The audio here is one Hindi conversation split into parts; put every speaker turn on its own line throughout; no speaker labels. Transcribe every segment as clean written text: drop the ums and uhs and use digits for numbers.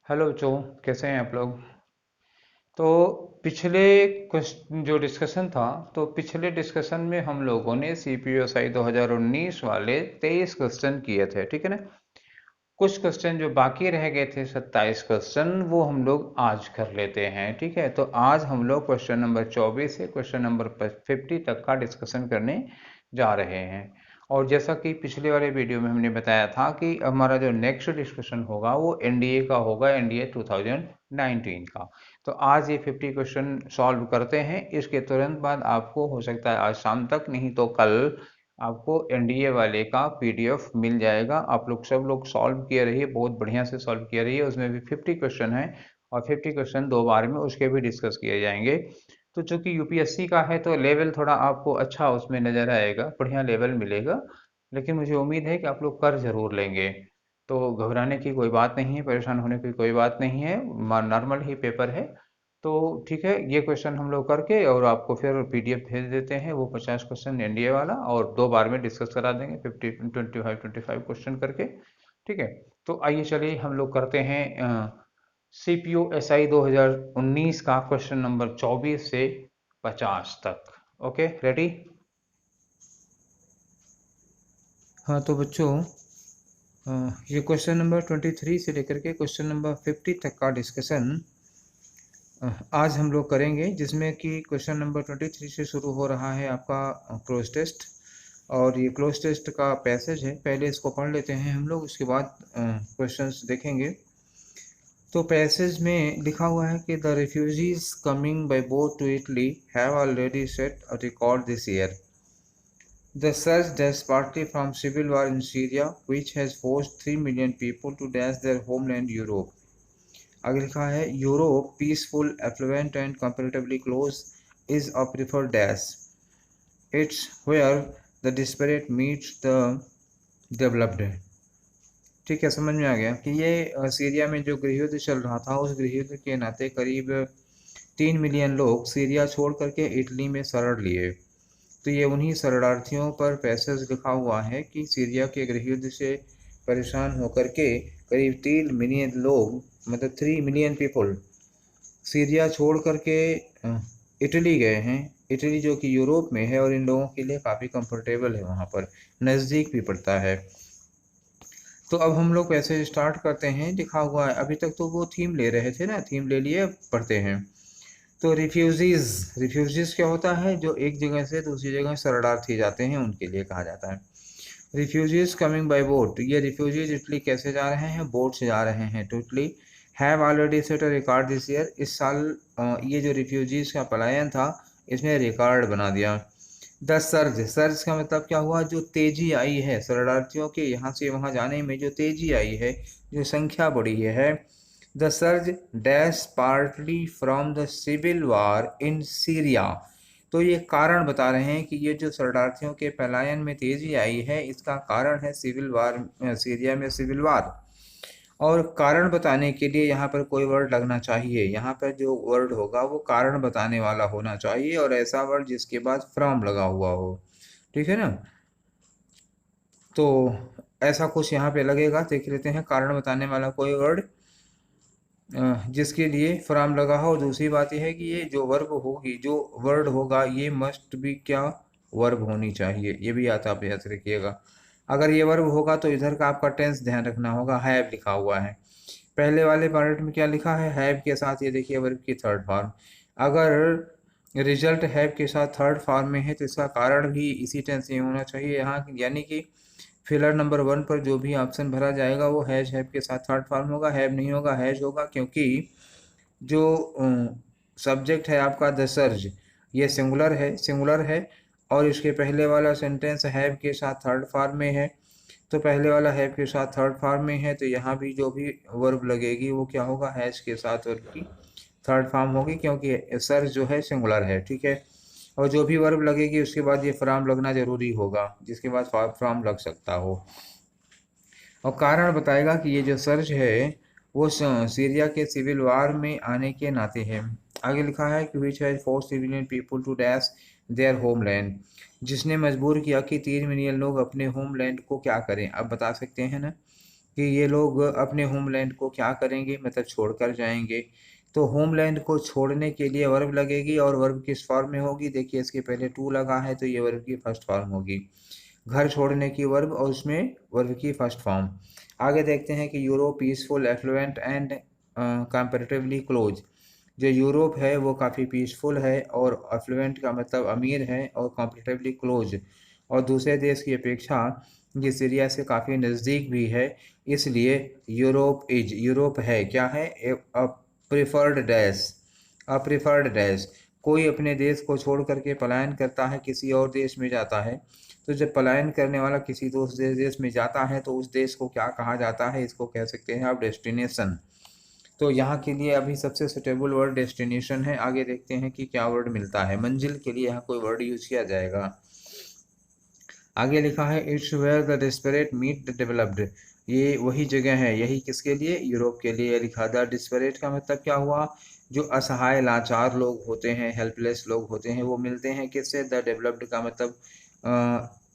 हेलो बच्चों, कैसे हैं आप लोग। तो पिछले क्वेश्चन जो डिस्कशन था, तो पिछले डिस्कशन में हम लोगों ने CPSI 2019 वाले 23 क्वेश्चन किए थे, ठीक है ना। कुछ क्वेश्चन जो बाकी रह गए थे 27 क्वेश्चन, वो हम लोग आज कर लेते हैं, ठीक है। तो आज हम लोग क्वेश्चन नंबर 24 से क्वेश्चन नंबर 50 तक का डिस्कशन करने जा रहे हैं। और जैसा कि पिछले वाले वीडियो में हमने बताया था कि हमारा जो नेक्स्ट डिस्कशन होगा वो एनडीए का होगा, एनडीए 2019 का। तो आज ये 50 क्वेश्चन सॉल्व करते हैं। इसके तुरंत बाद आपको हो सकता है आज शाम तक, नहीं तो कल आपको एनडीए वाले का पीडीएफ मिल जाएगा। आप लोग सब लोग सॉल्व किए रहिए, बहुत बढ़िया से सॉल्व किए रहिए। उसमें भी 50 क्वेश्चन है और 50 क्वेश्चन दो बार में उसके भी डिस्कस किए जाएंगे। तो चूंकि यूपीएससी का है तो लेवल थोड़ा आपको अच्छा उसमें नजर आएगा, बढ़िया लेवल मिलेगा। लेकिन मुझे उम्मीद है कि आप लोग कर जरूर लेंगे। तो घबराने की कोई बात नहीं है, परेशान होने की कोई बात नहीं है, नॉर्मल ही पेपर है। तो ठीक है, ये क्वेश्चन हम लोग करके और आपको फिर पीडीएफ भेज देते हैं, वो 50 क्वेश्चन एनडीए वाला, और दो बार में डिस्कस करा देंगे 25 क्वेश्चन करके। ठीक है। तो आइए चलिए हम लोग करते हैं CPO SI 2019 का क्वेश्चन नंबर 24 से 50 तक। Okay, ready. हाँ तो बच्चों, ये क्वेश्चन नंबर 23 से लेकर के क्वेश्चन नंबर 50 तक का डिस्कशन आज हम लोग करेंगे, जिसमें कि क्वेश्चन नंबर 23 से शुरू हो रहा है आपका क्लोज टेस्ट। और ये क्लोज टेस्ट का पैसेज है, पहले इसको पढ़ लेते हैं हम लोग, उसके बाद क्वेश्चंस देखेंगे। तो पैसेज में लिखा हुआ है कि the refugees coming by boat to Italy have already set a record this year. The surge dates partly from civil war in Syria, which has forced 3 million people to dash their homeland Europe. आगे लिखा है Europe peaceful affluent and comparatively close is a preferred dash it's where the desperate meets the developed. ठीक है, समझ में आ गया कि ये सीरिया में जो गृहयुद्ध चल रहा था, उस गृहयुद्ध के नाते करीब 3 मिलियन लोग सीरिया छोड़ करके इटली में शरण लिए। तो ये उन्हीं शरणार्थियों पर पैसेज लिखा हुआ है कि सीरिया के गृहयुद्ध से परेशान होकर के करीब 3 मिलियन लोग, मतलब 3 मिलियन पीपल सीरिया छोड़ करके इटली गए हैं। इटली जो कि यूरोप में है और इन लोगों के लिए काफ़ी कंफर्टेबल है, वहाँ पर नज़दीक भी पड़ता है। तो अब हम लोग पैसेज स्टार्ट करते हैं। लिखा हुआ है, अभी तक तो वो थीम ले रहे थे ना, थीम ले लिए, पढ़ते हैं। तो रिफ्यूजीज, रिफ्यूजीज क्या होता है? जो एक जगह से दूसरी जगह शरणार्थी जाते हैं, उनके लिए कहा जाता है। रिफ्यूजीज कमिंग बाय बोट, ये रिफ्यूजीज इटली कैसे जा रहे हैं? बोट से जा रहे हैं to Italy. Have already set a record this year, इस साल ये जो रिफ्यूजीज का पलायन था, इसने रिकॉर्ड बना दिया। द सर्ज, सर्ज का मतलब क्या हुआ? जो तेजी आई है शरणार्थियों के यहाँ से वहाँ जाने में, जो तेजी आई है, जो संख्या बढ़ी है। The surge dash partly from the civil war in Syria, तो ये कारण बता रहे हैं कि ये जो शरणार्थियों के पलायन में तेजी आई है, इसका कारण है सिविल वार, सीरिया में सिविल वार। और कारण बताने के लिए यहाँ पर कोई वर्ड लगना चाहिए। यहाँ पर जो वर्ड होगा वो कारण बताने वाला होना चाहिए, और ऐसा वर्ड जिसके बाद फ्रॉम लगा हुआ हो, ठीक है ना। तो ऐसा कुछ यहाँ पे लगेगा, देख लेते हैं। कारण बताने वाला कोई वर्ड जिसके लिए फ्रॉम लगा हो। और दूसरी बात यह है कि ये जो वर्ब होगी, जो वर्ड होगा, ये मस्ट भी क्या, वर्ब होनी चाहिए। ये भी आप याद रखिएगा। अगर ये वर्ब होगा तो इधर का आपका टेंस ध्यान रखना होगा। हैव लिखा हुआ है पहले वाले पार्ट में, क्या लिखा है? हैव के साथ ये देखिए वर्ब की थर्ड फॉर्म। अगर रिजल्ट हैव के साथ थर्ड फॉर्म में है तो इसका कारण भी इसी टेंस में होना चाहिए यहाँ, यानी कि फिलर नंबर 1 पर जो भी ऑप्शन भरा जाएगा वो हैज हैव के साथ थर्ड फॉर्म होगा, हैव नहीं होगा, हैज होगा। क्योंकि जो सब्जेक्ट है आपका द सर्ज, ये सिंगुलर है, सिंगुलर है, और इसके पहले वाला सेंटेंस हैव के साथ थर्ड फॉर्म में है। तो पहले वाला हैव के साथ थर्ड फॉर्म में है, तो यहाँ भी जो भी वर्ब लगेगी वो क्या होगा? हैज के साथ वर्ब की थर्ड फॉर्म होगी, क्योंकि सर्ज जो है सिंगुलर है, ठीक है। और जो भी वर्ब लगेगी उसके बाद ये फ्रॉम लगना जरूरी होगा, जिसके बाद फ्रॉम लग सकता हो। और कारण बताएगा कि ये जो सर्च है वो सीरिया के सिविल वार में आने के नाते है। आगे लिखा है कि which has force civilian people to dash their homeland, जिसने मजबूर किया कि 3 मिलियन लोग अपने होमलैंड को क्या करें। अब बता सकते हैं ना कि ये लोग अपने होमलैंड को क्या करेंगे, मतलब छोड़कर जाएंगे। तो होमलैंड को छोड़ने के लिए वर्ब लगेगी, और वर्ब किस फॉर्म में होगी, देखिए इसके पहले टू लगा है तो ये वर्ब की फर्स्ट फॉर्म होगी। घर छोड़ने की वर्ब और उसमें वर्ब की फर्स्ट फॉर्म। आगे देखते हैं कि Europe peaceful affluent and comparatively close. जो यूरोप है वो काफ़ी पीसफुल है, और अफ्लुएंट का मतलब अमीर है, और कॉम्परेटिवली क्लोज और दूसरे देश की अपेक्षा ये सीरिया से काफ़ी नज़दीक भी है। इसलिए यूरोप है क्या है, प्रिफर्ड डैश। प्रिफर्ड डैश, कोई अपने देश को छोड़ करके पलायन करता है, किसी और देश में जाता है। तो जब पलायन करने वाला किसी दूसरे देश में जाता है तो उस देश को क्या कहा जाता है, इसको कह सकते हैं आप डेस्टिनेशन। तो यहाँ के लिए अभी सबसे सुटेबल वर्ड डेस्टिनेशन है। आगे देखते हैं कि क्या वर्ड मिलता है। मंजिल के लिए यहाँ कोई वर्ड यूज किया जाएगा। आगे लिखा है it's where the desperate meet the developed. ये वही जगह है, यही किसके लिए, यूरोप के लिए। लिखा द डिस्परेट का मतलब क्या हुआ, जो असहाय लाचार लोग होते हैं, हेल्पलेस लोग होते हैं, वो मिलते हैं किससे, द डेवलप्ड का मतलब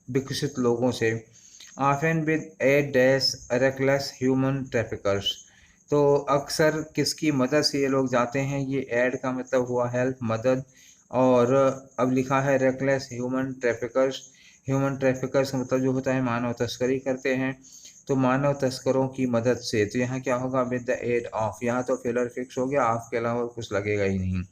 विकसित लोगों से। Often with A dash reckless human traffickers. तो अक्सर किसकी मदद से ये लोग जाते हैं, ये एड का मतलब हुआ हेल्प, मदद। और अब लिखा है reckless human traffickers. Human traffickers का मतलब जो होता है मानव तस्करी करते हैं, तो मानव तस्करों की मदद से। तो यहाँ क्या होगा, विद द एड ऑफ। यहाँ तो फिलर फिक्स हो गया, ऑफ के अलावा कुछ लगेगा ही नहीं।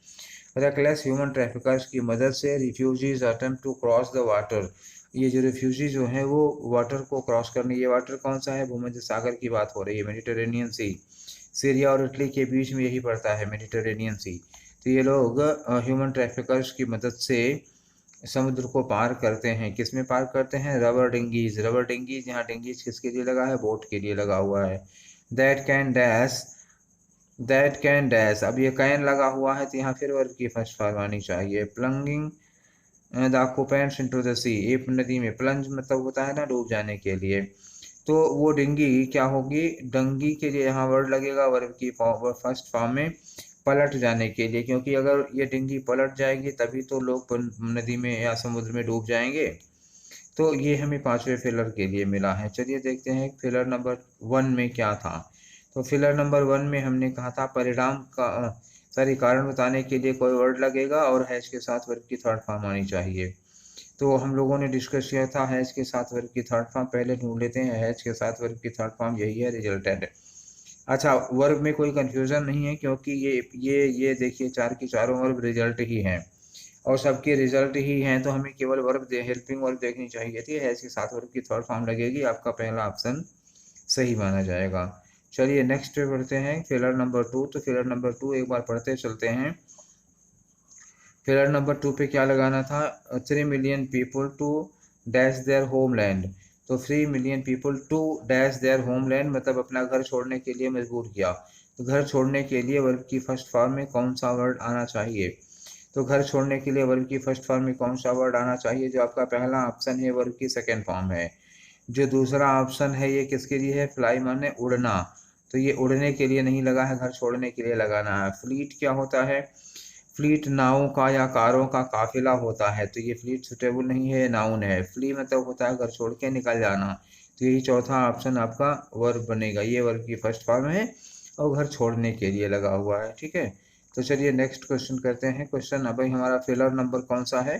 रेकलेस ह्यूमन ट्रैफिकर्स की मदद से refugees attempt to cross the water. ये जो रिफ्यूजी जो हैं वो वाटर को क्रॉस करने, ये वाटर कौन सा है, भूमध्य सागर की बात हो रही है, मेडिटेरेनियन सी। सीरिया और इटली के बीच में यही पड़ता है, मेडिटेरेनियन सी। तो ये लोग ह्यूमन ट्रैफिकर्स की मदद से समुद्र को पार करते हैं। किस में पार करते हैं, रबर डिंगीज। रबर डिंगीज, यहाँ डिंगीज किसके लिए लगा है, बोट के लिए लगा हुआ है। That can dash, that can dash. अब ये कैन लगा हुआ है तो यहाँ फिर वर्ब की फर्स्ट फॉर्म आनी चाहिए। प्लंगिंग द ऑक्यूपेंट्स इनटू द सी। एक नदी में प्लंज मतलब होता है ना, डूब जाने के लिए। तो वो डिंगी क्या होगी, डंगी के लिए यहाँ वर्ड लगेगा वर्ब की फर्स्ट फॉर्म में, पलट जाने के लिए। क्योंकि अगर ये डिंगी पलट जाएगी तभी तो लोग नदी में या समुद्र में डूब जाएंगे। तो ये हमें पांचवें फिलर के लिए मिला है। चलिए देखते हैं फिलर नंबर 1 में क्या था। तो फिलर नंबर 1 में हमने कहा था परिणाम का कारण बताने के लिए कोई वर्ड लगेगा, और हैश के साथ वर्ब की थर्ड फॉर्म आनी चाहिए। तो हम लोगों ने डिस्कस किया था हैश के साथ वर्ब की थर्ड फॉर्म, पहले ढूंढ लेते हैं। हैश के साथ वर्ब की थर्ड फॉर्म यही है, रिजल्टेंट। अच्छा, वर्ब में कोई कंफ्यूजन नहीं है, क्योंकि ये देखिए चार की चारों वर्ब रिजल्ट ही हैं, और सबके रिजल्ट ही हैं। तो हमें केवल वर्ब हेल्पिंग वर्ब देखनी चाहिए थी। हैश के साथ वर्ब की थर्ड फॉर्म लगेगी, आपका पहला ऑप्शन सही माना जाएगा। चलिए नेक्स्ट पे बढ़ते हैं, फिलर नंबर 2। तो फिलर नंबर 2 एक बार पढ़ते चलते हैं। फिलर नंबर 2 पे क्या लगाना था, 3 million people to dash their homeland. तो 3 million people to dash their homeland मतलब अपना घर छोड़ने के लिए मजबूर किया। तो घर छोड़ने के लिए वर्ब की फर्स्ट फॉर्म में कौन सा वर्ड आना चाहिए, तो घर छोड़ने के लिए वर्ब की फर्स्ट फॉर्म में कौन सा वर्ड आना चाहिए, जो आपका पहला ऑप्शन है वर्ब की सेकेंड फॉर्म है। जो दूसरा ऑप्शन है ये किसके लिए है, फ्लाई माने उड़ना। तो ये उड़ने के लिए नहीं लगा है, घर छोड़ने के लिए लगाना है। फ्लीट क्या होता है, फ्लीट नावों का या कारों का काफिला होता है। तो ये फ्लीट सुटेबल नहीं है, नाउन है। फ्ली मतलब होता है घर छोड़ के निकल जाना। तो यही चौथा ऑप्शन आपका वर्ब बनेगा, ये वर्ब की फर्स्ट फॉर्म है और घर छोड़ने के लिए लगा हुआ है। ठीक है, तो चलिए नेक्स्ट क्वेश्चन करते हैं। क्वेश्चन अभी हमारा फिलर नंबर कौन सा है,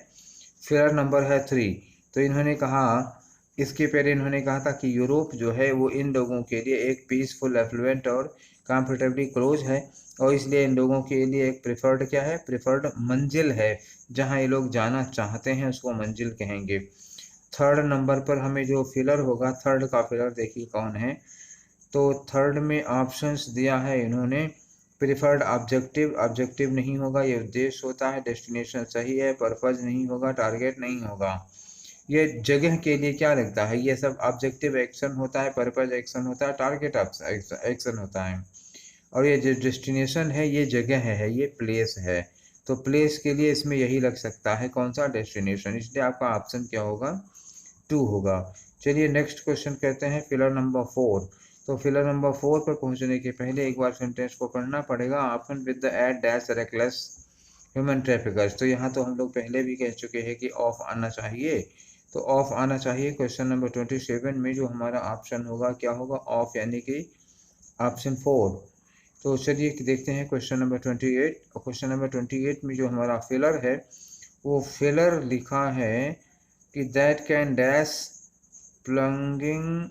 फिलर नंबर है 3। तो इन्होंने कहा, इसके पहले इन्होंने कहा था कि यूरोप जो है वो इन लोगों के लिए एक पीसफुल एफ्लुएंट और कंफर्टेबली क्लोज है, और इसलिए इन लोगों के लिए एक प्रिफर्ड क्या है, प्रिफर्ड मंजिल है। जहां ये लोग जाना चाहते हैं उसको मंजिल कहेंगे। थर्ड नंबर पर हमें जो फिलर होगा, थर्ड का फिलर देखिए कौन है। तो थर्ड में ऑप्शंस दिया है इन्होंने, प्रिफर्ड ऑब्जेक्टिव, ऑब्जेक्टिव नहीं होगा, ये उद्देश्य होता है। डेस्टिनेशन सही है, पर्पज नहीं होगा, टारगेट नहीं होगा। ये जगह के लिए क्या लगता है, ये सब ऑब्जेक्टिव एक्शन होता है, पर्पज एक्शन होता है, टारगेट एक्शन होता है। और ये जो डेस्टिनेशन है ये जगह है, ये प्लेस है। तो प्लेस के लिए इसमें यही लग सकता है, कौन सा, डेस्टिनेशन। इसलिए आपका ऑप्शन क्या होगा, 2 होगा। चलिए नेक्स्ट क्वेश्चन करते हैं, फिलर नंबर 4। तो फिलर नंबर 4 पर पहुंचने के पहले एक बार सेंटेंस को पढ़ना पड़ेगा। Option with the aid dash reckless human traffickers. तो यहाँ तो हम लोग पहले भी कह चुके हैं कि ऑफ आना चाहिए, तो ऑफ आना चाहिए। क्वेश्चन नंबर 27 में जो हमारा ऑप्शन होगा क्या होगा, ऑफ, यानी कि ऑप्शन 4। तो चलिए देखते हैं क्वेश्चन नंबर 28। और क्वेश्चन नंबर 28 में जो हमारा फिलर है वो फिलर लिखा है कि that can dash plunging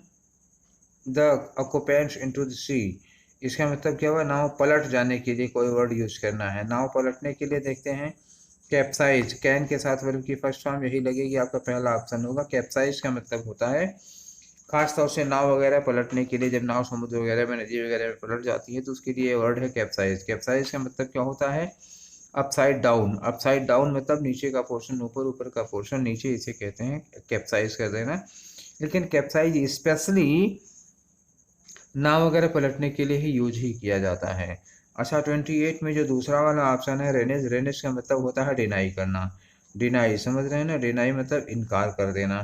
the occupants into the sea. इसका मतलब क्या हुआ, नाव पलट जाने के लिए कोई वर्ड यूज करना है। नाव पलटने के लिए देखते हैं कैप्साइज, कैन के साथ वर्ब की फर्स्ट फॉर्म यही लगेगी, आपका पहला ऑप्शन होगा। कैप्साइज का मतलब होता है खास तौर से नाव वगैरह पलटने के लिए, जब नाव समुद्र वगैरह में, नदी वगैरह में पलट जाती है तो उसके लिए वर्ड है कैप्साइज। कैप्साइज का मतलब क्या होता है, अपसाइड डाउन। अपसाइड डाउन मतलब नीचे का पोर्शन ऊपर, ऊपर का पोर्शन नीचे, इसे कहते हैं कैप्साइज कर देना। लेकिन कैप्साइज स्पेशली नाव वगैरह पलटने के लिए ही यूज ही किया जाता है। अच्छा, 28 में जो दूसरा वाला ऑप्शन है रेनेज, रेनेज का मतलब होता है डिनाई करना। डिनाई समझ रहे हैं ना, डिनाई मतलब इनकार कर देना।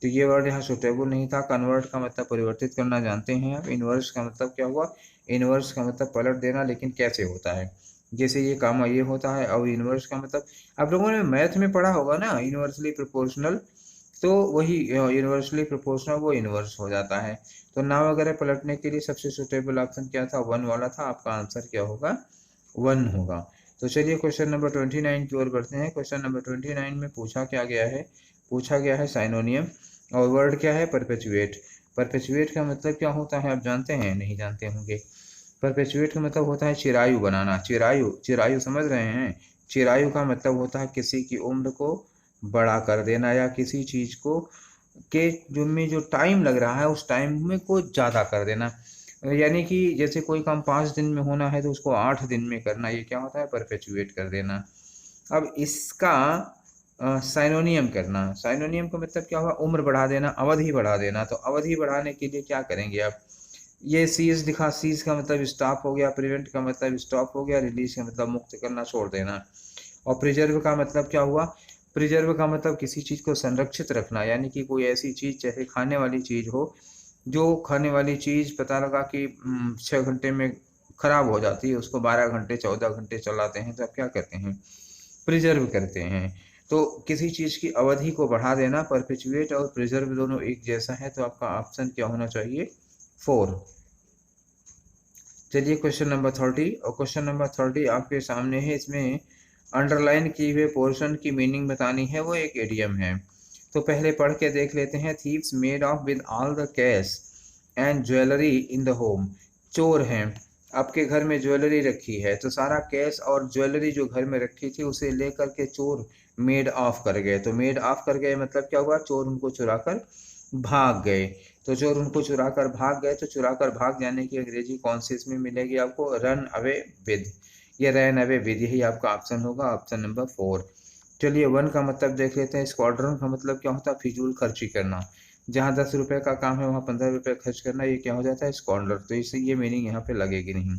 तो ये वर्ड यहाँ सुटेबल नहीं था। कन्वर्ट का मतलब परिवर्तित करना जानते हैं आप। इन्वर्स का मतलब क्या हुआ, इन्वर्स का मतलब पलट देना, लेकिन कैसे होता है, जैसे ये काम ये होता है। और इन्वर्स का मतलब आप लोगों ने मैथ में पढ़ा होगा ना, इन्वर्सली प्रोपोर्शनल, तो वही यूनिवर्सली प्रोपोर्शनल वो इन्वर्स हो जाता है। तो नाव वगैरह पलटने के लिए सबसे सुटेबल ऑप्शन क्या था, 1 वाला था। आपका आंसर क्या होगा, 1 होगा। तो चलिए क्वेश्चन नंबर 29 की ओर बढ़ते हैं। क्वेश्चन नंबर 29 में पूछा क्या गया है, पूछा गया है साइनोनियम, और वर्ड क्या है, परपेचुएट। परपेचुएट का मतलब क्या होता है, आप जानते हैं, नहीं जानते होंगे। परपेचुएट का मतलब होता है चिरायु बनाना। चिरायु, चिरायु समझ रहे हैं। चिरायु का मतलब होता है किसी की उम्र को बड़ा कर देना, या किसी चीज को के जो में जो टाइम लग रहा है उस टाइम में को ज़्यादा कर देना। यानी कि जैसे कोई काम 5 दिन में होना है तो उसको 8 दिन में करना, ये क्या होता है, परपेचुएट कर देना। अब इसका साइनोनियम करना, साइनोनियम का मतलब क्या हुआ, उम्र बढ़ा देना, अवधि बढ़ा देना। तो अवधि बढ़ाने के लिए क्या करेंगे आप, ये सीज दिखा, सीज का मतलब स्टॉप हो गया, प्रिवेंट का मतलब स्टॉप हो गया, रिलीज का मतलब मुक्त करना, छोड़ देना। और प्रिजर्व का मतलब क्या हुआ, प्रिजर्व का मतलब किसी चीज़ को संरक्षित रखना, यानी कि कोई ऐसी चीज़ जैसे खाने वाली चीज़ हो, जो खाने वाली चीज़ पता लगा कि 6 घंटे में खराब हो जाती है, उसको 12 घंटे 14 घंटे चलाते हैं, तो आप क्या करते हैं, प्रिजर्व करते हैं। तो किसी चीज़ की अवधि को बढ़ा देना, परपेचुएट और प्रिजर्व दोनों एक जैसा है, तो आपका ऑप्शन क्या होना चाहिए, 4। चलिए क्वेश्चन नंबर 30, और क्वेश्चन नंबर 30 आपके सामने है। इसमें अंडरलाइन किए हुए पोर्शन की मीनिंग बतानी है, वो एक एडियम है। तो पहले पढ़ के देख लेते हैं। Thieves made of with all the cash and jewellery in the home. चोर हैं, आपके घर में ज्वेलरी रखी है, तो सारा कैश और ज्वेलरी जो घर में रखी थी उसे लेकर के चोर मेड ऑफ कर गए। तो मेड ऑफ कर गए मतलब क्या हुआ, चोर उनको चुरा कर भाग गए। तो चोर उनको चुरा कर भाग गए, तो चुरा कर भाग जाने की अंग्रेजी कौन सी इसमें मिलेगी आपको, रन अवे विद। ये रन अवे विद, यही आपका ऑप्शन होगा, ऑप्शन नंबर 4। चलिए 1 का मतलब देख लेते हैं। स्क्वाड्रन का मतलब क्या होता है, फिजूल खर्ची करना। जहाँ 10 रुपये का काम है वहाँ 15 रुपये खर्च करना, ये क्या हो जाता है, स्क्वाड्रन। तो इससे ये मीनिंग यहाँ पे लगेगी नहीं।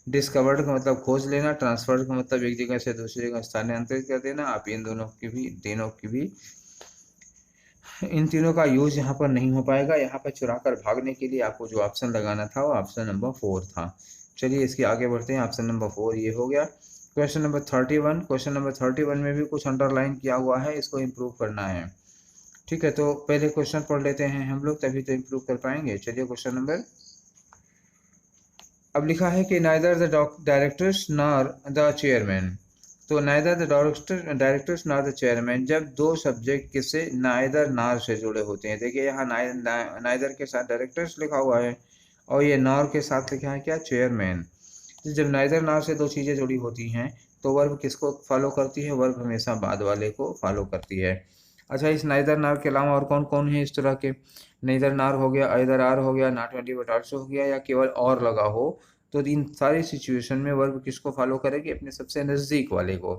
डिस्कवर्ड का मतलब खोज लेना। ट्रांसफर्ड का मतलब एक जगह से दूसरी जगह स्थानांतरित कर देना। आप इन दोनों की भी, तीनों की भी, इन तीनों का यूज यहाँ पर नहीं हो पाएगा। यहाँ पर चुरा कर भागने के लिए आपको जो ऑप्शन लगाना था वो ऑप्शन नंबर 4 था। चलिए इसके आगे बढ़ते हैं। ऑप्शन नंबर 4 ये हो गया। क्वेश्चन नंबर 31, क्वेश्चन नंबर 31 में भी कुछ अंडरलाइन किया हुआ है, इसको इम्प्रूव करना है। ठीक है, तो पहले क्वेश्चन पढ़ लेते हैं हम लोग, तभी तो इम्प्रूव कर पाएंगे। चलिए क्वेश्चन नंबर, अब लिखा है कि neither the directors nor the chairman. तो neither the directors nor the chairman, जब दो सब्जेक्ट किससे, नाइदर नार से जुड़े होते हैं। देखिए यहाँ नाइदर के साथ डायरेक्टर्स लिखा हुआ है, और ये नॉर के साथ लिखा है क्या, चेयरमैन। तो जब नाइदर नार से दो चीज़ें जुड़ी होती हैं तो वर्ब किसको फॉलो करती है, वर्ब हमेशा बाद वाले को फॉलो करती है। अच्छा, इस नाइदर नार के अलावा और कौन कौन है इस तरह के, नेदर नार हो गया, आइदर आर हो गया, नॉट ओनली बट आल्सो हो गया, या केवल और लगा हो। तो इन सारी सिचुएशन में वर्ब किसको फॉलो करेगी, अपने सबसे नज़दीक वाले को।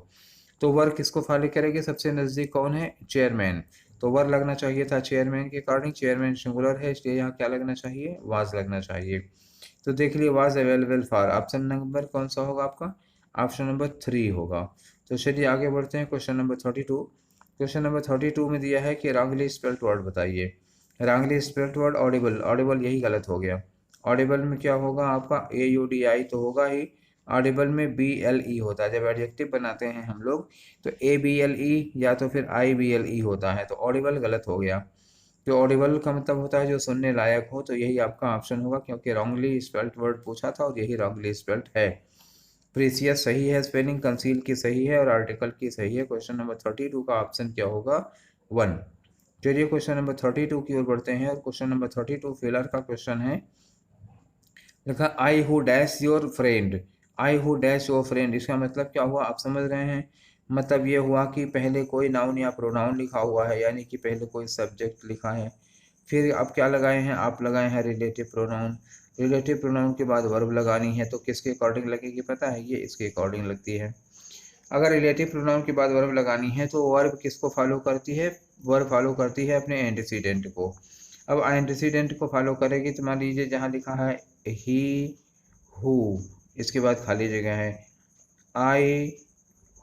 तो वर्ब किसको फॉलो करेगी, सबसे नज़दीक कौन है, चेयरमैन। तो वर्ब लगना चाहिए था चेयरमैन के अकॉर्डिंग, चेयरमैन सिंगुलर है इसलिए यहाँ क्या लगना चाहिए, वाज लगना चाहिए। तो देख लिए, was available for, option number कौन सा होगा आपका, ऑप्शन नंबर 3 होगा। तो चलिए आगे बढ़ते हैं। क्वेश्चन नंबर 32, क्वेश्चन नंबर 32 में दिया है कि रॉन्गली स्पेल्ड वर्ड बताइए। Wrongly spelled word Audible, Audible यही गलत हो गया। ऑडिबल में क्या होगा आपका, AUDI तो होगा ही, ऑडिबल में BLE होता है। जब एडजेक्टिव बनाते हैं हम लोग तो ABLE या तो फिर IBLE होता है, तो ऑडिबल गलत हो गया। जो ऑडिबल का मतलब होता है जो सुनने लायक हो, तो यही आपका ऑप्शन होगा, क्योंकि रॉन्गली स्पेल्ट वर्ड पूछा था और यही रॉन्गली स्पेल्ट है। प्रीसियस सही है स्पेलिंग, कंसील की सही है और आर्टिकल की सही है। क्वेश्चन नंबर 32 का ऑप्शन क्या होगा? 1। चलिए क्वेश्चन नंबर 32 की ओर बढ़ते हैं और क्वेश्चन नंबर 32 फिलर का क्वेश्चन है। लिखा I who dash your friend, I who dash your friend, इसका मतलब क्या हुआ आप समझ रहे हैं? मतलब ये हुआ कि पहले कोई नाउन या प्रोनाउन लिखा हुआ है, यानी कि पहले कोई सब्जेक्ट लिखा है, फिर आप क्या लगाए हैं? आप लगाए हैं रिलेटिव प्रोनाउन। रिलेटिव प्रोनाउन के बाद वर्ब लगानी है, तो किसके अकॉर्डिंग लगेगी पता है? ये इसके अकॉर्डिंग लगती है। अगर रिलेटिव प्रोनाउन के बाद वर्ब लगानी है तो वर्ब किसको फॉलो करती है? वर्ब फॉलो करती है अपने एंटीसीडेंट को। अब एंटीसीडेंट को फॉलो करेगी तो मान लीजिए जहाँ लिखा है ही हु, इसके बाद खाली जगह है, आई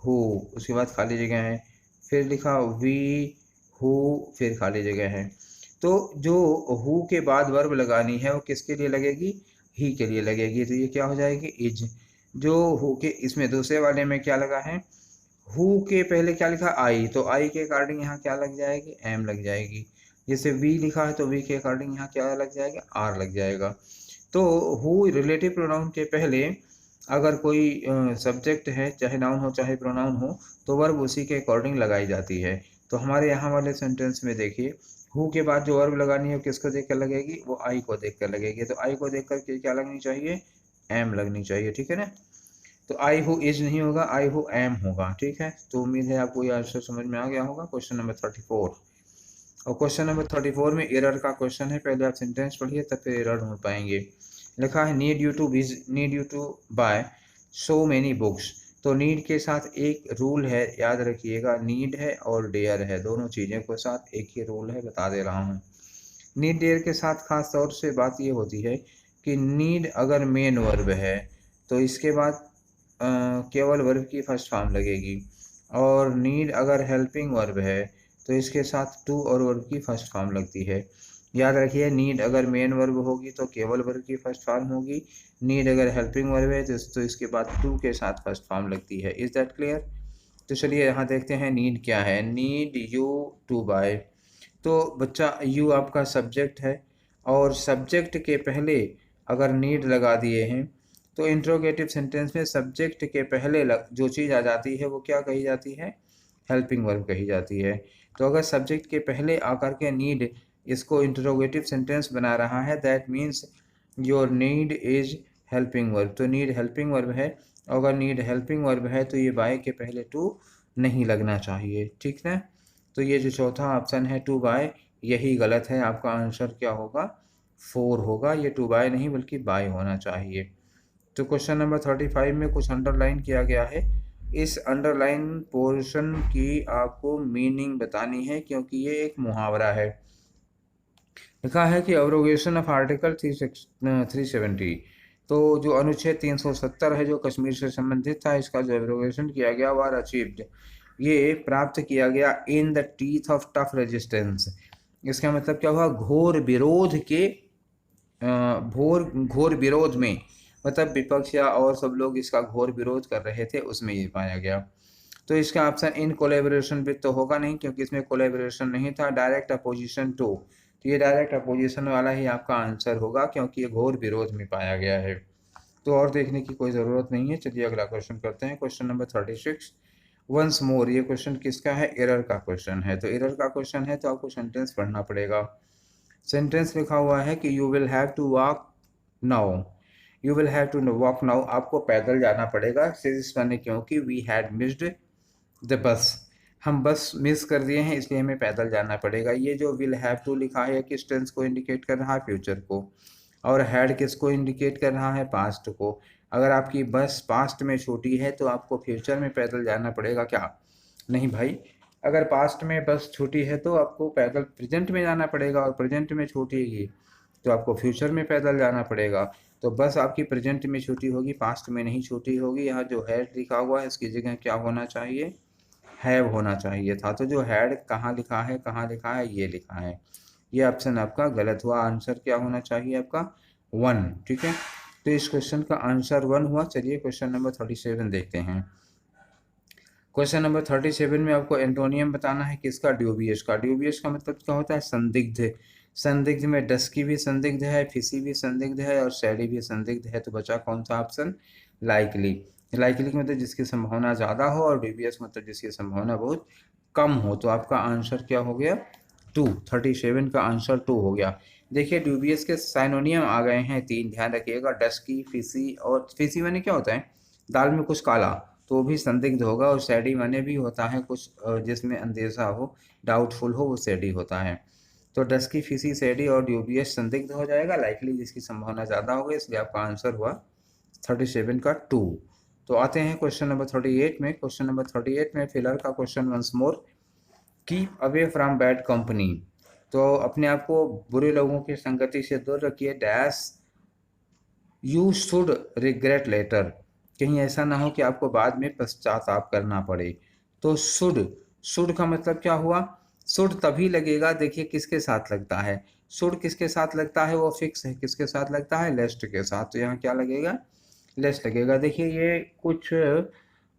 हु, उसके बाद खाली जगह है, फिर लिखा वी हु, फिर खाली जगह है। तो जो हु के बाद वर्ब लगानी है वो किसके लिए लगेगी? ही के लिए लगेगी, तो ये क्या हो जाएगी? इज। जो हु के इसमें दूसरे वाले में क्या लगा है? हु के पहले क्या लिखा? आई, तो आई के अकॉर्डिंग यहाँ क्या लग जाएगी? एम लग जाएगी। जैसे वी लिखा है तो वी के अकॉर्डिंग यहाँ क्या लग जाएगा? आर लग जाएगा। तो हु रिलेटिव प्रोनाउन के पहले अगर कोई सब्जेक्ट है, चाहे नाउन हो चाहे प्रोनाउन हो, तो वर्ब उसी के अकॉर्डिंग लगाई जाती है। तो हमारे यहाँ वाले सेंटेंस में देखिए, हु के बाद जो वर्ब लगानी है वो किसको देख कर लगेगी? वो आई को देख कर लगेगी। तो आई को देख कर के क्या लगनी चाहिए? एम लगनी चाहिए, ठीक है ना? तो आई हु इज नहीं होगा, आई हु एम होगा, ठीक है। तो उम्मीद है आपको ये आंसर समझ में आ गया होगा। Question number 34। और क्वेश्चन नंबर 34 में एरर का क्वेश्चन है। पहले आप सेंटेंस पढ़िए तब फिर एरर ढूंढ पाएंगे। लिखा है need you to buy so many books. तो नीड के साथ एक रूल है, याद रखिएगा, नीड है और डेयर है, दोनों चीज़ों के साथ एक ही रूल है, बता दे रहा हूँ। नीड डेयर के साथ खास तौर से बात ये होती है कि नीड अगर मेन वर्ब है तो इसके बाद केवल वर्ब की फर्स्ट फॉर्म लगेगी, और नीड अगर हेल्पिंग वर्ब है तो इसके साथ टू और वर्ब की फर्स्ट फॉर्म लगती है। याद रखिए, नीड अगर मेन वर्ब होगी तो केवल वर्ब की फर्स्ट फॉर्म होगी, नीड अगर हेल्पिंग वर्ब है तो इसके बाद टू के साथ फर्स्ट फॉर्म लगती है। Is that clear? तो चलिए यहाँ देखते हैं नीड क्या है। नीड यू टू बाय, तो बच्चा यू आपका सब्जेक्ट है, और सब्जेक्ट के पहले अगर नीड लगा दिए हैं तो इंट्रोगेटिव सेंटेंस में सब्जेक्ट के पहले जो चीज़ आ जाती है वो क्या कही जाती है? हेल्पिंग वर्ब कही जाती है। तो अगर सब्जेक्ट के पहले आकर के नीड इसको इंट्रोगेटिव सेंटेंस बना रहा है, that means your need is helping verb. तो नीड हेल्पिंग वर्ब है, और अगर नीड हेल्पिंग वर्ब है तो ये बाय के पहले टू नहीं लगना चाहिए, ठीक है। तो ये जो चौथा ऑप्शन है टू बाय, यही गलत है। आपका आंसर क्या होगा? 4 होगा। ये टू बाय नहीं बल्कि बाय होना चाहिए। तो क्वेश्चन नंबर 35 में कुछ अंडरलाइन किया गया है। इस अंडरलाइन पोर्शन की आपको मीनिंग बतानी है, क्योंकि ये एक मुहावरा है। लिखा है कि एब्रोगेशन ऑफ आर्टिकल 370, तो जो अनुच्छेद 370 है जो कश्मीर से संबंधित था, इसका जो एब्रोगेशन किया गया वार अचीव्ड, ये प्राप्त किया गया in the teeth of tough resistance. इसका मतलब क्या हुआ? घोर विरोध के घोर विरोध में, मतलब विपक्ष या और सब लोग इसका घोर विरोध कर रहे थे, उसमें ये पाया गया। तो इसका ऑप्शन इन कोलेबोरेशन विद तो होगा नहीं, क्योंकि इसमें कोलेबोरेशन नहीं था। डायरेक्ट अपोजिशन टू, तो ये डायरेक्ट अपोजिशन वाला ही आपका आंसर होगा, क्योंकि ये घोर विरोध में पाया गया है। तो और देखने की कोई ज़रूरत नहीं है। चलिए अगला क्वेश्चन करते हैं। क्वेश्चन नंबर 36 वंस मोर, ये क्वेश्चन किसका है? एरर का क्वेश्चन है। तो एरर का क्वेश्चन है तो आपको सेंटेंस पढ़ना पड़ेगा। सेंटेंस लिखा हुआ है कि you will have to walk now, you will have to walk now, आपको पैदल जाना पड़ेगा। सिर्फ मैंने क्योंकि we had missed the bus, हम बस मिस कर दिए हैं इसलिए हमें पैदल जाना पड़ेगा। ये जो विल हैव टू लिखा है किस टेंस को इंडिकेट कर रहा है? फ्यूचर को। और हैड किसको इंडिकेट कर रहा है? पास्ट को। अगर आपकी बस पास्ट में छूटी है तो आपको फ्यूचर में पैदल जाना पड़ेगा क्या? नहीं भाई, अगर पास्ट में बस छूटी है तो आपको पैदल प्रेजेंट में जाना पड़ेगा, और प्रेजेंट में छूटेगी तो आपको फ्यूचर में पैदल जाना पड़ेगा। तो बस आपकी प्रेजेंट में छूटी होगी, पास्ट में नहीं छूटी होगी। यहाँ जो हैड लिखा हुआ है इसकी जगह क्या होना चाहिए? हैव होना चाहिए था। तो जो हैड कहाँ लिखा है, कहाँ लिखा है? ये लिखा है। ये ऑप्शन आपका गलत हुआ। आंसर क्या होना चाहिए आपका? 1, ठीक है। तो इस क्वेश्चन का आंसर 1 हुआ। चलिए क्वेश्चन नंबर 37 देखते हैं। क्वेश्चन नंबर 37 में आपको एंटोनियम बताना है किसका, ड्यूबियस का। ड्यूबियस का मतलब क्या होता है, संदिग्ध। संदिग्ध में डस्की भी संदिग्ध है, फिसी भी संदिग्ध है और सैडी भी संदिग्ध है। तो बचा कौन सा ऑप्शन, लाइकली। लाइकली मतलब जिसकी संभावना ज़्यादा हो और ड्यूबियस मतलब जिसकी संभावना बहुत कम हो। तो आपका आंसर क्या हो गया, 2। 37 का आंसर 2 हो गया। देखिए ड्यूबियस के साइनोनियम आ गए हैं 3, ध्यान रखिएगा, डस्की, फिसी। और फिसी माने क्या होता है, दाल में कुछ काला, तो वो भी संदिग्ध होगा। और सैडी माने भी होता है कुछ जिसमें अंदेशा हो, डाउटफुल हो, वो सैडी होता है। तो डस्की, फिसी, सैडी और ड्यूबियस संदिग्ध हो जाएगा, लाइकली जिसकी संभावना ज़्यादा होगी, इसलिए आपका आंसर हुआ 37 का 2। तो आते हैं क्वेश्चन नंबर 38 में। क्वेश्चन नंबर 38 में फिलर का question once more, keep away from bad company. तो अपने आप को बुरे लोगों की संगति से दूर रखिए, dash you should regret later. कहीं ऐसा ना हो कि आपको बाद में पश्चाताप करना पड़े। तो शुड, शुड का मतलब क्या हुआ, शुड तभी लगेगा, देखिए किसके साथ लगता है, शुड किसके साथ लगता है, वो फिक्स है, किसके साथ लगता है, लेस्ट के साथ। तो यहाँ क्या लगेगा, लेस्ट लगेगा। देखिए ये कुछ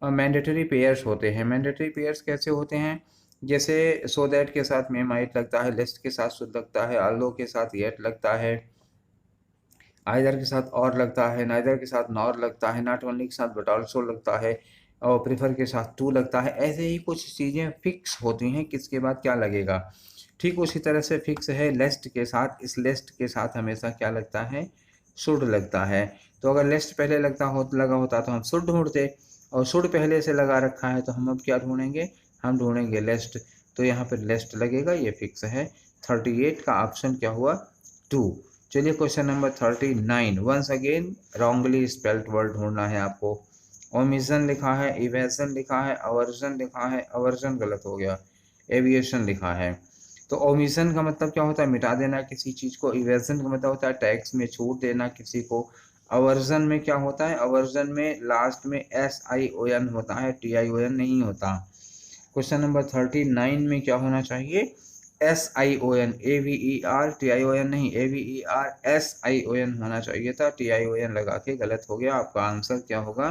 मैंडेटरी पेयर्स होते हैं। मैंडेटरी पेयर्स कैसे होते हैं, जैसे सो दैट के साथ मे माइट लगता है, लेस्ट के साथ शुड लगता है, आल्दो के साथ येट लगता है, आइदर के साथ और लगता है, नाइदर के साथ नॉर लगता है, नॉट ओनली के साथ बट ऑल्सो लगता है, और प्रीफर के साथ टू लगता है। ऐसे ही कुछ चीज़ें फिक्स होती हैं किसके बाद क्या लगेगा। ठीक उसी तरह से फिक्स है लेस्ट के साथ, इस लेस्ट के साथ हमेशा क्या लगता है, शुड लगता है। तो अगर लेस्ट पहले लगा होता तो हम शुड ढूंढते, और शुड पहले से लगा रखा है तो हम अब क्या ढूंढेंगे, हम ढूंढेंगे लेस्ट। तो यहाँ पर लेस्ट लगेगा, ये फिक्स है। 38 का ऑप्शन क्या हुआ, 2। चलिए question number 39, once again wrongly spelled word ढूंढना है आपको। ओमिशन लिखा है, इवेशन लिखा है, अवर्जन लिखा है, अवर्जन गलत हो गया, एविएशन लिखा है। तो ओमिशन का मतलब क्या होता है, मिटा देना किसी चीज़ को। इवेशन का मतलब होता है टैक्स में छूट देना किसी को। अवर्जन में क्या होता है, अवर्जन में लास्ट में SION होता है, TION नहीं होता। क्वेश्चन नंबर 39 में क्या होना चाहिए, SION, AVER, TION नहीं, AVER SION होना चाहिए था, TION लगा के गलत हो गया। आपका आंसर क्या होगा,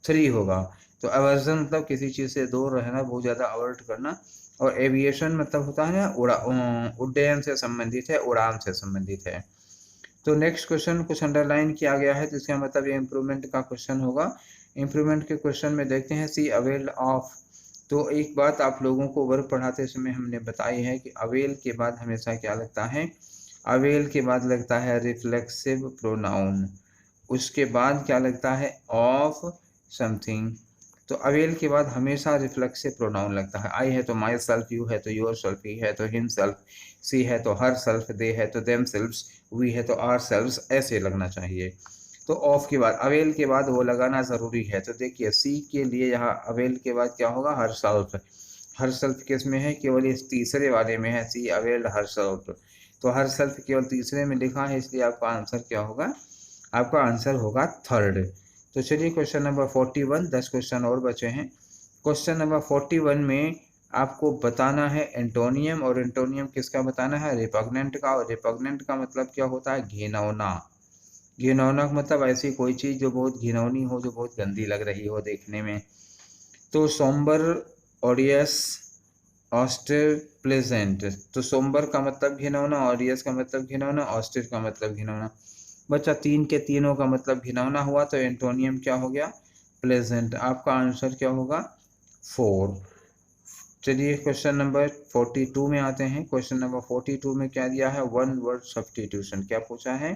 3 होगा। तो अवर्जन मतलब किसी चीज़ से दूर रहना, बहुत ज़्यादा अवॉइड करना। और एविएशन मतलब होता है ना, उड्डयन से संबंधित है, उड़ान से संबंधित है। तो नेक्स्ट क्वेश्चन कुछ अंडरलाइन किया गया है, तो इसका मतलब ये इम्प्रूवमेंट का क्वेश्चन होगा। इम्प्रूवमेंट के क्वेश्चन में देखते हैं, सी अवेल ऑफ। तो एक बात आप लोगों को वर्क पढ़ाते समय हमने बताई है कि अवेल के बाद हमेशा क्या लगता है, अवेल के बाद लगता है रिफ्लेक्सिव प्रोनाउन, उसके बाद क्या लगता है, ऑफ समथिंग। तो अवेल के बाद हमेशा रिफ्लेक्सिव प्रोनाउन लगता है। आई है तो माई सेल्फ, यू है तो योर सेल्फ, ही है तो हिम सेल्फ, सी है तो हर सेल्फ, दे है तो देम सेल्व्स, वी है तो आर सेल्व्स, ऐसे लगना चाहिए। तो ऑफ के बाद, अवेल के बाद वो लगाना ज़रूरी है। तो देखिए सी के लिए यहाँ अवेल के बाद क्या होगा, हर सेल्फ। हर सेल्फ किस में है, केवल इस तीसरे वाले में है, सी अवेल्ड हर सेल्फ। तो हर सेल्फ केवल तीसरे में लिखा है, इसलिए आपका आंसर क्या होगा, आपका आंसर होगा 3rd। तो चलिए क्वेश्चन नंबर 41, 10 क्वेश्चन और बचे हैं। क्वेश्चन नंबर 41 में आपको बताना है एंटोनियम, और एंटोनियम किसका बताना है, रिपग्नेंट का। और रिपग्नेंट का मतलब क्या होता है, घिनौना। घिनौना का मतलब ऐसी कोई चीज़ जो बहुत घिनौनी हो, जो बहुत गंदी लग रही हो देखने में। तो सोम्बर, ऑडियस, ऑस्टर, प्लेजेंट। तो सोम्बर का मतलब घिनौना, ऑडियस का मतलब घिनौना, ऑस्टर का मतलब घिनौना। बच्चा 3 के तीनों का मतलब घिनौना हुआ, तो एंटोनियम क्या हो गया, प्लेजेंट। आपका आंसर क्या होगा, 4। चलिए क्वेश्चन नंबर 42 में आते हैं। क्वेश्चन नंबर 42 में क्या दिया है, वन वर्ड सब्स्टिट्यूशन। क्या पूछा है,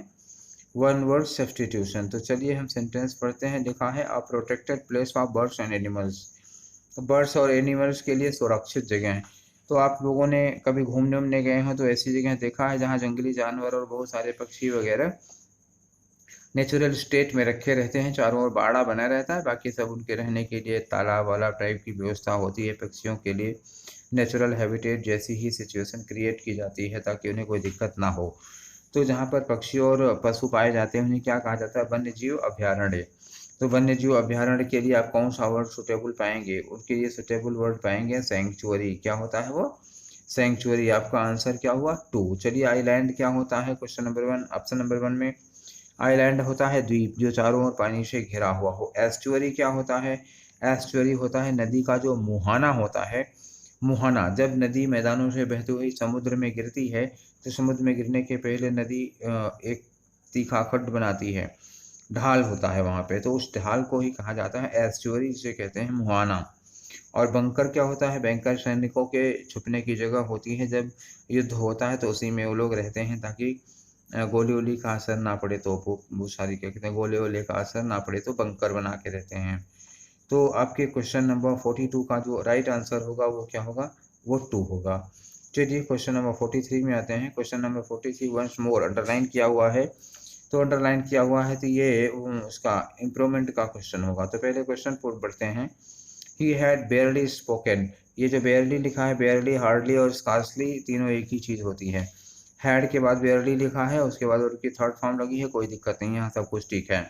वन वर्ड सब्स्टिट्यूशन। तो चलिए हम सेंटेंस पढ़ते हैं। लिखा है, a protected place for birds and animals. Birds और एनिमल्स के लिए सुरक्षित जगह है। तो आप लोगों ने कभी घूमने उमने गए हो तो ऐसी जगह देखा है जहाँ जंगली जानवर और बहुत सारे पक्षी वगैरह नेचुरल स्टेट में रखे रहते हैं, चारों ओर बाड़ा बना रहता है, बाकी सब उनके रहने के लिए तालाब वाला टाइप की व्यवस्था होती है। पक्षियों के लिए नेचुरल हैबिटेट जैसी ही सिचुएशन क्रिएट की जाती है ताकि उन्हें कोई दिक्कत ना हो। तो जहाँ पर पक्षी और पशु पाए जाते हैं उन्हें क्या कहा जाता है, वन्य जीव अभ्यारण्य। तो वन्य जीव अभ्यारण्य के लिए आप कौन सा वर्ड सुटेबल पाएंगे, उनके लिए सुटेबल वर्ड पाएंगे सेंचुअरी। क्या होता है वो, सेंचुअरी। आपका आंसर क्या हुआ, 2। चलिए आइलैंड क्या होता है, क्वेश्चन नंबर 1, ऑप्शन नंबर 1 में आइलैंड होता है द्वीप जो चारों ओर पानी से घिरा हुआ हो। एस्चुअरी क्या होता है? एस्चुअरी होता है नदी का जो मुहाना होता है। मुहाना, जब नदी मैदानों से बहती हुई समुद्र में गिरती है तो समुद्र में गिरने के पहले नदी एक तीखा खड्ड बनाती है, ढाल होता है वहाँ पे, तो उस ढाल को ही कहा जाता है एस्चुअरी, जिसे कहते हैं मुहाना। और बंकर क्या होता है? बंकर सैनिकों के छुपने की जगह होती है। जब युद्ध होता है तो उसी में वो लोग रहते हैं ताकि गोली वोली का असर ना पड़े, तो वो सारी क्या कहते हैं, गोले वोले का असर ना पड़े, तो बंकर बना के रहते हैं। तो आपके क्वेश्चन नंबर 42 का जो राइट आंसर होगा वो क्या होगा? वो 2 होगा। चलिए क्वेश्चन नंबर 43 में आते हैं। Question number 43 once more underline किया हुआ है, तो अंडरलाइन किया हुआ है तो ये उसका इम्प्रूवमेंट का क्वेश्चन होगा। तो पहले क्वेश्चन पढ़ते हैं। ही हैड बेयरली स्पोकन, ये जो बेयरली लिखा है, बेयरली, हार्डली और स्कार्सली तीनों एक ही चीज़ होती है। हैड के बाद बेयरली लिखा है, उसके बाद उसकी थर्ड फॉर्म लगी है, कोई दिक्कत नहीं है, यहाँ सब कुछ ठीक है।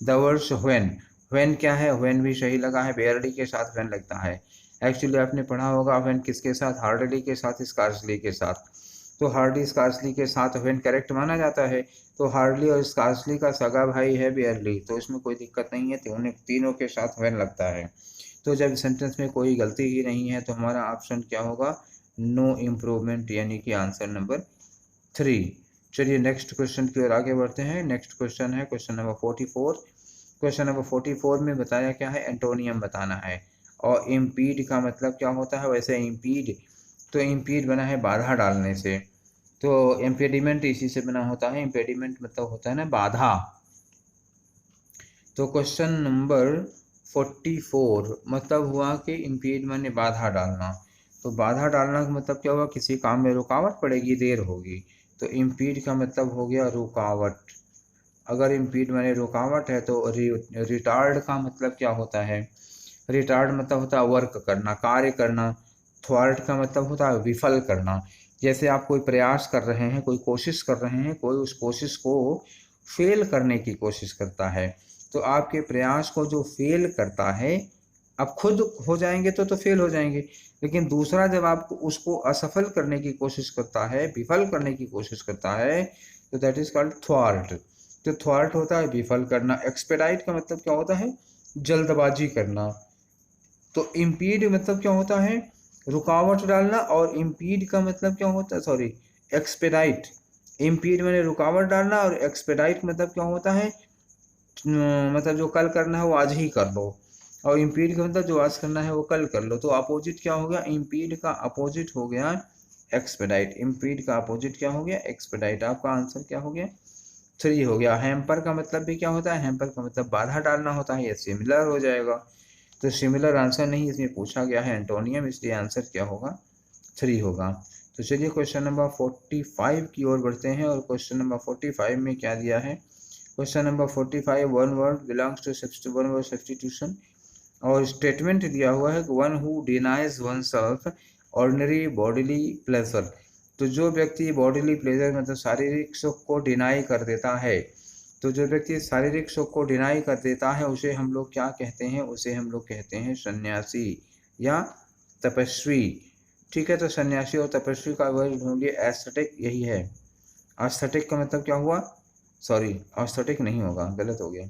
द वर्ड्स व्हेन, व्हेन क्या है? व्हेन भी सही लगा है, बेयरली के साथ व्हेन लगता है। एक्चुअली आपने पढ़ा होगा व्हेन किसके साथ? हार्डली के साथ, स्कार्सली के साथ। तो हार्डली स्कार्सली के साथ व्हेन करेक्ट माना जाता है। तो हार्डली और स्कार्सली का सगा भाई है बेयरली, तो इसमें कोई दिक्कत नहीं है, तीनों के साथ व्हेन लगता है। तो जब सेंटेंस में कोई गलती ही नहीं है तो हमारा ऑप्शन क्या होगा? नो इम्प्रूवमेंट, यानी कि आंसर नंबर 3। चलिए नेक्स्ट क्वेश्चन की ओर आगे बढ़ते हैं। नेक्स्ट क्वेश्चन है क्वेश्चन नंबर 44। क्वेश्चन नंबर 44 में बताया क्या है? एंटोनियम बताना है। और इम्पीड का मतलब क्या होता है? वैसे इम्पीड, तो इम्पीड बना है बाधा डालने से, तो इम्पेडिमेंट इसी से बना होता है। इम्पेडिमेंट मतलब होता है ना बाधा। तो क्वेश्चन नंबर 44 मतलब हुआ कि इम्पीड माने बाधा डालना। तो बाधा डालना का मतलब क्या हुआ? किसी काम में रुकावट पड़ेगी, देर होगी। तो इम्पीड का मतलब हो गया रुकावट। अगर इम्पीड माने रुकावट है तो रिटार्ड का मतलब क्या होता है? रिटार्ड मतलब होता है वर्क करना, कार्य करना। थ्वार्ट का मतलब होता है विफल करना। जैसे आप कोई प्रयास कर रहे हैं, कोई कोशिश कर रहे हैं, कोई उस कोशिश को फेल करने की कोशिश करता है, तो आपके प्रयास को जो फेल करता है, आप खुद हो जाएंगे तो फेल हो जाएंगे, लेकिन दूसरा जब आपको उसको असफल करने की कोशिश करता है, विफल करने की कोशिश करता है, तो दैट इज कॉल्ड थ्वार्ट। तो थ्वार्ट होता है विफल करना। एक्सपेडाइट का मतलब क्या होता है? जल्दबाजी करना। तो इम्पीड मतलब क्या होता है? रुकावट डालना। और इम्पीड का मतलब क्या होता है? Sorry, expedite. इम्पीड मैंने रुकावट डालना, और एक्सपेडाइट मतलब क्या होता है? मतलब जो कल करना है वो आज ही कर लो, और इम्पीड का मतलब जो आज करना है वो कल कर लो। तो अपोजिट क्या हो गया? इम्पीड का अपोजिट हो गया एक्सपेडाइट। इम्पीड का अपोजिट क्या हो गया? एक्सपेडाइट। आपका आंसर क्या हो गया? 3 हो गया। हैम्पर का मतलब भी क्या होता है? हैम्पर का मतलब बाधा डालना होता है, ये सिमिलर हो जाएगा। तो सिमिलर आंसर नहीं इसमें पूछा गया है एंटोनियम, इसलिए आंसर क्या होगा? 3 होगा। तो चलिए क्वेश्चन नंबर 45 की ओर बढ़ते हैं। और क्वेश्चन नंबर 45 में क्या दिया है? Question number 45, one word belongs to one word substitution. और स्टेटमेंट दिया हुआ है one who denies oneself ordinary bodily pleasure. तो जो व्यक्ति बॉडीली प्लेजर मतलब शारीरिक सुख को डिनाई कर देता है, तो जो व्यक्ति शारीरिक सुख को डिनाई कर देता है उसे हम लोग क्या कहते हैं? उसे हम लोग कहते हैं सन्यासी या तपस्वी। ठीक है, तो सन्यासी और तपस्वी का वर्ड ढूंढिए। एस्थेटिक यही है। एस्थेटिक का मतलब क्या हुआ? सॉरी, एस्थेटिक नहीं होगा, गलत हो गया।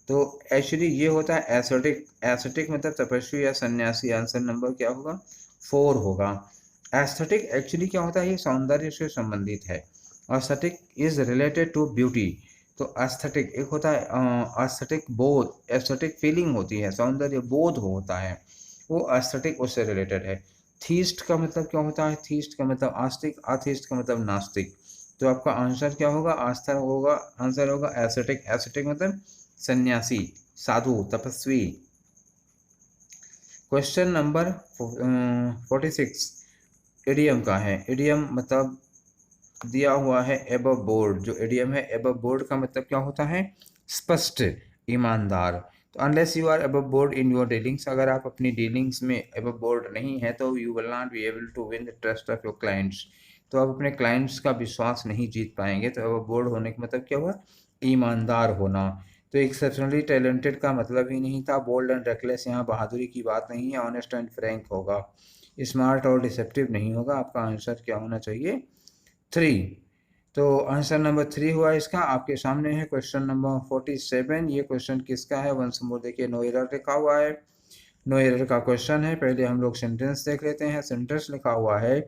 तो एक्चुअली ये होता है एस्थेटिक। एस्थेटिक मतलब तपस्वी या सन्यासी। आंसर नंबर क्या होगा? 4 होगा। एस्थेटिक एक्चुअली क्या होता है? ये सौंदर्य से संबंधित है। Aesthetic is related to beauty. तो एस्थेटिक एक होता है एस्थेटिक बोध, एस्थेटिक फीलिंग होती है, सौंदर्य बोध होता है, वो एस्थेटिक उससे रिलेटेड है। थीस्ट का मतलब क्या होता है? थीस्ट का मतलब आस्तिक, अथीस्ट का मतलब नास्तिक। तो आपका आंसर क्या होगा? आंसर होगा, आंसर होगा एस्थेटिक। एस्थेटिक मतलब सन्यासी, साधु, तपस्वी। क्वेश्चन नंबर 46 इडियम का है। इडियम मतलब दिया हुआ है एबव बोर्ड। जो इडियम है एबव बोर्ड का मतलब क्या होता है? स्पष्ट, ईमानदार। तो unless you are above board in your dealings, अगर आप अपनी डीलिंग्स में एबव बोर्ड नहीं है तो you will not be able to win the trust of your clients. तो आप अपने क्लाइंट्स का विश्वास नहीं जीत पाएंगे। तो एबव बोर्ड होने का मतलब क्या हुआ? ईमानदार होना। तो एक्सेप्शनली टैलेंटेड का मतलब ही नहीं था। बोल्ड एंड रेकलेस यहाँ बहादुरी की बात नहीं है। ऑनेस्ट एंड फ्रैंक होगा। स्मार्ट और डिसेप्टिव नहीं होगा। आपका आंसर क्या होना चाहिए? 3। तो आंसर नंबर 3 हुआ इसका। आपके सामने है क्वेश्चन नंबर 47। ये क्वेश्चन किसका है? वंस मोर देखिए, नो एरर लिखा हुआ है, नो एरर का क्वेश्चन है। पहले हम लोग सेंटेंस देख लेते हैं। सेंटेंस लिखा हुआ है,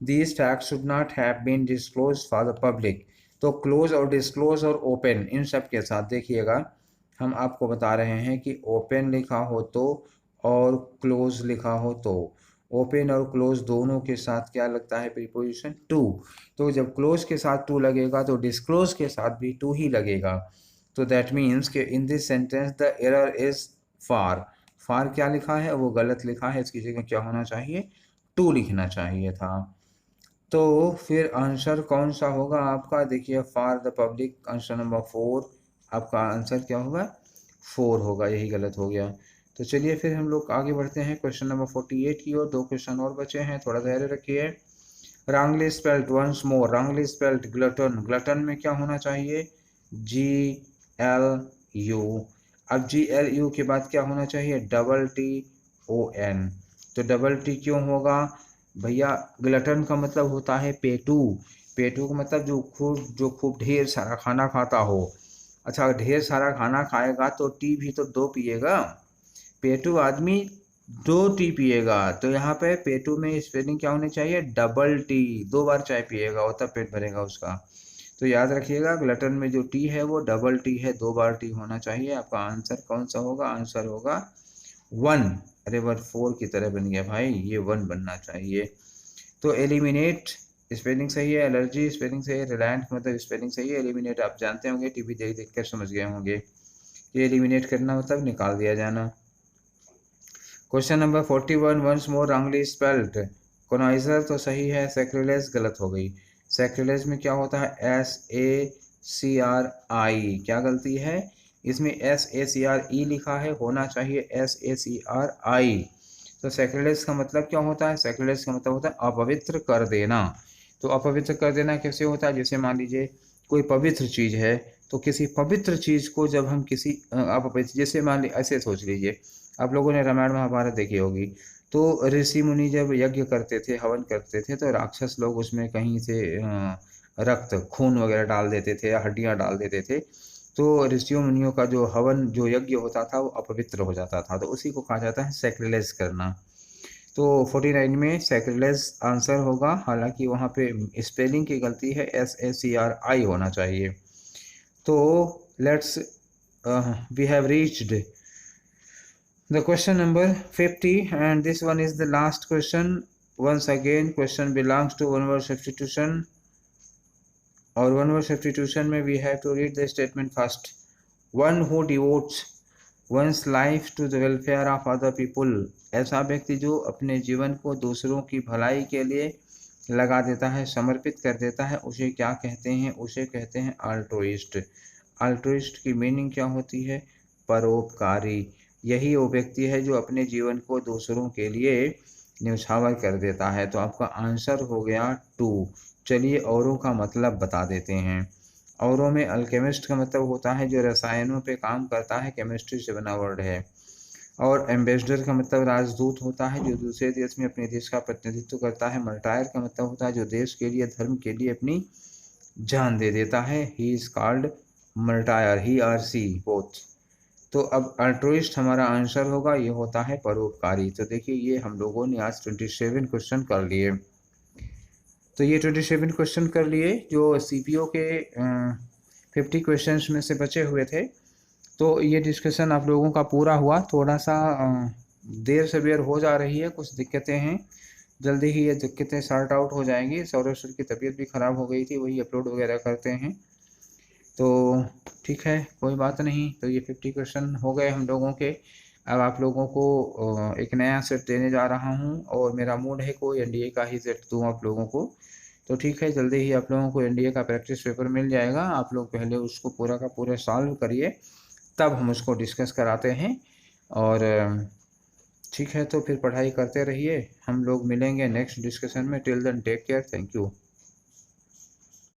these facts should not have been disclose for the public. तो क्लोज और डिस्क्लोज और ओपन, इन सब के साथ देखिएगा, हम आपको बता रहे हैं कि ओपन लिखा हो तो और क्लोज लिखा हो तो, ओपन और क्लोज दोनों के साथ क्या लगता है? Preposition to. तो जब क्लोज के साथ टू लगेगा तो डिस्क्लोज के साथ भी टू ही लगेगा। तो दैट मीन्स कि in this sentence the error is far. Far क्या लिखा है? वो गलत लिखा है। इसकी जगह क्या होना चाहिए? टू लिखना चाहिए था। तो फिर आंसर कौन सा होगा आपका? देखिए, for the public, answer number 4। आपका आंसर क्या होगा? 4 होगा। यही गलत हो गया। तो चलिए फिर हम लोग आगे बढ़ते हैं क्वेश्चन नंबर 48 की ओर। 2 क्वेश्चन और बचे हैं, थोड़ा धैर्य रखिए। Wrongly spelled once more, wrongly spelled glutton. Glutton में क्या होना चाहिए? GLU। अब GLU के बाद क्या होना चाहिए? TTON। तो डबल टी क्यों होगा भैया? ग्लटन का मतलब होता है पेटू। पेटू का मतलब जो खूब ढेर सारा खाना खाता हो। अच्छा, ढेर सारा खाना खाएगा तो टी भी तो 2 पिएगा। पेटू आदमी 2 टी पिएगा। तो यहाँ पे पेटू में स्पेलिंग क्या होनी चाहिए? Double T. 2 बार चाय पिएगा वो, तब पेट भरेगा उसका। तो याद रखिएगा, ग्लटन में जो टी है वो डबल टी है, 2 बार टी होना चाहिए। आपका आंसर कौन सा होगा? आंसर होगा 1। अरे 1 4 की तरह बन गया भाई, ये 1 बनना चाहिए। तो एलिमिनेट स्पेलिंग सही है, एलर्जी स्पेलिंग सही है, रिलायंट मतलब स्पेलिंग सही है, एलिमिनेट आप जानते होंगे, टीवी देख देख कर समझ गए होंगे। ये एलिमिनेट करना मतलब निकाल दिया जाना। Question number 41, once more wrongly spelled. Connoisseur तो सही है, सैक्रिलेज गलत हो गई। सैक्रिलेज में क्या होता है? SACRI। क्या गलती है इसमें? SACRE लिखा है, होना चाहिए SACRI। तो सैक्रिलेज का मतलब क्या होता है? सैक्रिलेज का मतलब होता है अपवित्र कर देना। तो अपवित्र कर देना कैसे होता है? जैसे मान लीजिए कोई पवित्र चीज़ है, तो किसी पवित्र चीज़ को जब हम किसी अपवित्र, जैसे मान लीजिए, ऐसे सोच लीजिए, आप लोगों ने रामायण महाभारत देखी होगी। तो ऋषि मुनि जब यज्ञ करते थे, हवन करते थे, तो राक्षस लोग उसमें कहीं से रक्त खून वगैरह डाल देते थे, हड्डियाँ डाल देते थे। तो ऋषियों मुनियों का जो हवन, जो यज्ञ होता था, वो अपवित्र हो जाता था। तो उसी को कहा जाता है सैक्रिलेज करना। तो 49 में सैक्रिलेज आंसर होगा। हालांकि वहाँ पे स्पेलिंग की गलती है, SACRI होना चाहिए। तो let's we have reached the question number 50, and this one is the last question. Once again, question belongs to one word substitution, और one word substitution में we have to read the statement first. One who devotes one's life to the welfare of other people. ऐसा व्यक्ति जो अपने जीवन को दूसरों की भलाई के लिए लगा देता है, समर्पित कर देता है, उसे क्या कहते हैं? उसे कहते हैं अल्ट्रुइस्ट। अल्ट्रुइस्ट की मीनिंग क्या होती है? परोपकारी। यही वो व्यक्ति है जो अपने जीवन को दूसरों के लिए न्यौछावर कर देता है। तो आपका आंसर हो गया 2। चलिए औरों का मतलब बता देते हैं। औरों में अल्केमिस्ट का मतलब होता है जो रसायनों पे काम करता है, केमिस्ट्री से बना वर्ड है। और एम्बेसडर का मतलब राजदूत होता है, जो दूसरे देश में अपने देश का प्रतिनिधित्व करता है। मर्टायर का मतलब होता है जो देश के लिए, धर्म के लिए अपनी जान दे देता है। He is called martyr, he are see both. तो अब अल्ट्रुइस्ट हमारा आंसर होगा, ये होता है परोपकारी। तो देखिए, ये हम लोगों ने आज 27 क्वेश्चन कर लिए। तो ये 27 क्वेश्चन कर लिए जो CPO के 50 क्वेश्चंस में से बचे हुए थे। तो ये डिस्कशन आप लोगों का पूरा हुआ। थोड़ा सा देर से बेर हो जा रही है, कुछ दिक्कतें हैं। जल्दी ही ये दिक्कतें सॉर्ट आउट हो जाएंगी। सौरभ सर की तबीयत भी ख़राब हो गई थी, वही अपलोड वगैरह करते हैं। तो ठीक है, कोई बात नहीं। तो ये 50 क्वेश्चन हो गए हम लोगों के। अब आप लोगों को एक नया सेट देने जा रहा हूँ, और मेरा मूड है कोई NDA का ही सेट दूँ आप लोगों को। तो ठीक है, जल्दी ही आप लोगों को NDA का प्रैक्टिस पेपर मिल जाएगा। आप लोग पहले उसको पूरा का पूरा सॉल्व करिए, तब हम उसको डिस्कस कराते हैं। और ठीक है, तो फिर पढ़ाई करते रहिए। हम लोग मिलेंगे नेक्स्ट डिस्कशन में। Till then take care, thank you.